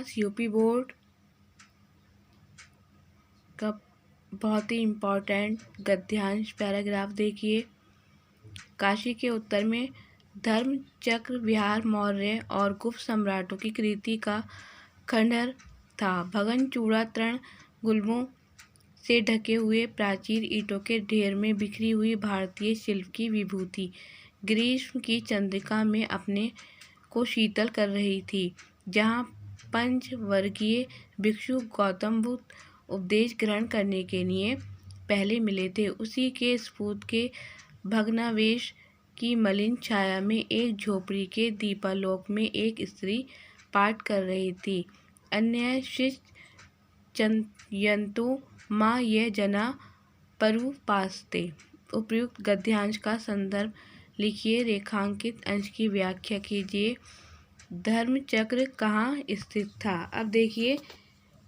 Class UP board का बहुत ही important गद्यांश paragraph देखिए। काशी के उत्तर में धर्मचक्र विहार मौर्य और गुप्त सम्राटों की कृति का खंडहर था। भगन चूड़ा तृण गुल्मों से ढके हुए प्राचीर ईंटों के ढेर में बिखरी हुई भारतीय शिल्प की विभूति ग्रीष्म की चंद्रिका में अपने को शीतल कर रही थी। जहाँ पंचवर्गीय भिक्षु गौतम बुद्ध उपदेश ग्रहण करने के लिए पहले मिले थे, उसी के स्फूर्त के भग्नावशेष की मलिन छाया में एक झोपड़ी के दीपालोक में एक स्त्री पाठ कर रही थी। अन्य शिष्य चयंतु माँ यह जना परुपास्ते। उपयुक्त गद्यांश का संदर्भ लिखिए, रेखांकित अंश की व्याख्या कीजिए। धर्मचक्र कहाँ स्थित था? अब देखिए,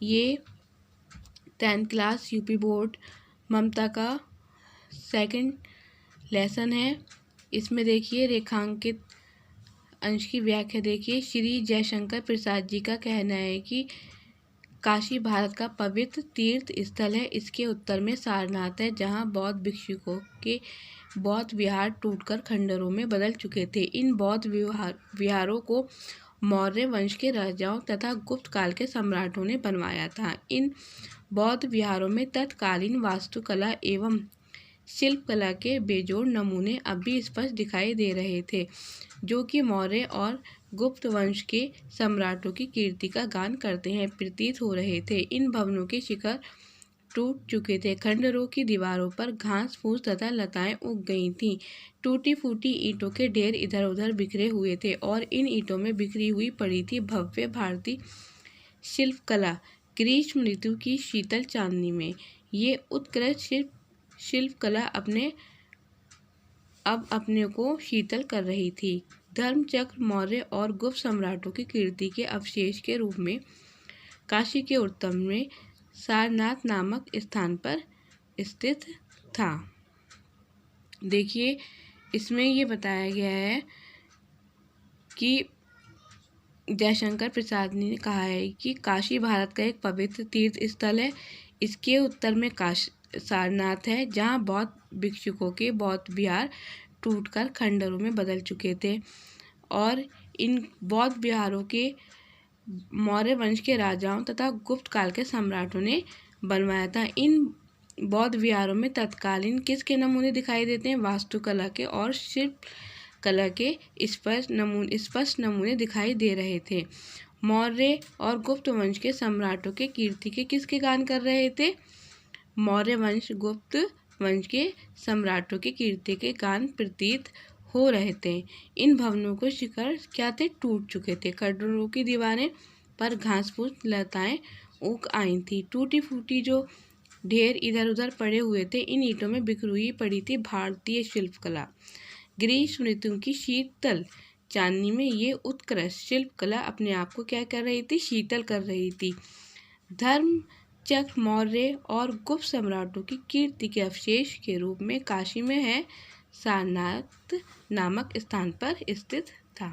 ये 10th क्लास यूपी बोर्ड ममता का सेकंड लेसन है। इसमें देखिए रेखांकित अंश की व्याख्या देखिए। श्री जयशंकर प्रसाद जी का कहना है कि काशी भारत का पवित्र तीर्थ स्थल है। इसके उत्तर में सारनाथ है, जहाँ बौद्ध भिक्षुकों के बौद्ध विहार टूटकर खंडहरों में बदल चुके थे। इन बौद्ध विहारों को मौर्य वंश के राजाओं तथा गुप्त काल के सम्राटों ने बनवाया था। इन बौद्ध विहारों में तत्कालीन वास्तुकला एवं शिल्पकला के बेजोड़ नमूने अब भी स्पष्ट दिखाई दे रहे थे, जो कि मौर्य और गुप्त वंश के सम्राटों की कीर्ति का गान करते हैं प्रतीत हो रहे थे। इन भवनों के शिखर टूट चुके थे, खंडहरों की दीवारों पर घास फूस तथा लताएं उग गई थीं। टूटी फूटी ईंटों के ढेर इधर उधर बिखरे हुए थे और इन ईंटों में बिखरी हुई पड़ी थी भव्य भारतीय शिल्पकला। ग्रीष्म ऋतु की शीतल चांदनी में ये उत्कृष्ट शिल्पकला अपने को शीतल कर रही थी। धर्मचक्र मौर्य और गुप्त सम्राटों की कीर्ति के अवशेष के रूप में काशी के उत्तर में सारनाथ नामक स्थान पर स्थित था। देखिए, इसमें ये बताया गया है कि जयशंकर प्रसाद ने कहा है कि काशी भारत का एक पवित्र तीर्थ स्थल है। इसके उत्तर में सारनाथ है, जहाँ बौद्ध भिक्षुकों के बौद्ध विहार टूटकर खंडहरों में बदल चुके थे और इन बौद्ध विहारों के मौर्य वंश के राजाओं तथा गुप्त काल के सम्राटों ने बनवाया था। इन बौद्ध विहारों में तत्कालीन किसके नमूने दिखाई देते हैं? वास्तुकला के और शिल्प कला के स्पष्ट नमूने दिखाई दे रहे थे। मौर्य और गुप्त वंश के सम्राटों के कीर्ति के किसके गान कर रहे थे? मौर्य वंश गुप्त वंश के सम्राटों की कीर्ति के गान प्रतीत हो रहे थे। इन भवनों के शिखर क्या थे? टूट चुके थे। खंडहरों की दीवारें पर घास फूस लताएं उग आई थी। टूटी फूटी जो ढेर इधर उधर पड़े हुए थे, इन ईंटों में बिखरी पड़ी थी भारतीय शिल्पकला। ग्रीष्म ऋतु की शीतल चांदनी में ये उत्कृष्ट शिल्पकला अपने आप को क्या कर रही थी? शीतल कर रही थी। धर्मचक्र मौर्य और गुप्त सम्राटों की कीर्ति के अवशेष के रूप में काशी में है सारनाथ नामक स्थान पर स्थित था।